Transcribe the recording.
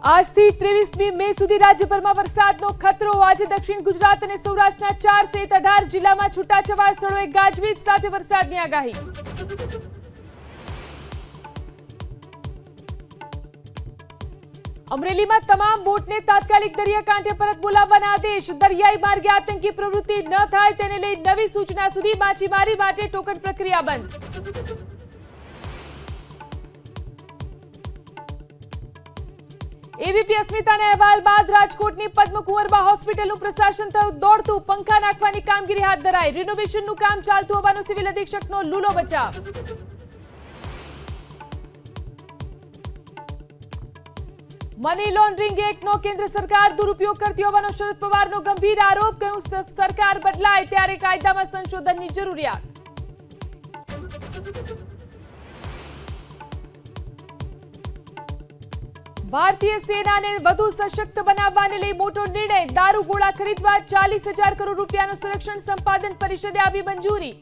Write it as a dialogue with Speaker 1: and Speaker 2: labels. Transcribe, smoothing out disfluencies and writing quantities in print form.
Speaker 1: આજથી 23મી મે સુધી રાજ્યભરમાં વરસાદનો ખતરો। આજે દક્ષિણ ગુજરાત અને સૌરાષ્ટ્રના 4 સહિત 18 જિલ્લામાં છૂટાછવાયા સ્થળોએ ગાજવીજ સાથે વરસાદની આગાહી। અમરેલીમાં તમામ બોટને તાત્કાલિક દરિયાકાંઠે પરત બોલાવવાના આદેશ। દરિયાઈ માર્ગે આતંકી પ્રવૃત્તિ ન થાય તેને લઈ નવી સૂચના સુધી માછીમારી માટે ટોકન પ્રક્રિયા બંધ। એબીપી અસ્મિતાના અહેવાલ બાદ રાજકોટની પદ્મકુંવરબા હોસ્પિટલનું પ્રશાસન થયું દોડતું। પંખા નાખવાની કામગીરી હાથ ધરાઈ। રિનોવેશનનું કામ ચાલતું હોવાનો સિવિલ અધિક્ષકનો લૂલો બચાવ। મની લોન્ડરિંગ એક્ટનો કેન્દ્ર સરકાર દુરુપયોગ કરતી હોવાનો શરદ પવારનો ગંભીર આરોપ। કહ્યું સરકાર બદલાય ત્યારે કાયદામાં સંશોધનની જરૂરિયાત। ભારતીય સેનાને વધુ સશક્ત બનાવવાને લઈ મોટો નિર્ણય। દારૂગોળા ખરીદવા 40,000 કરોડ રૂપિયાનું સંરક્ષણ સંપાદન પરિષદે આપી મંજૂરી।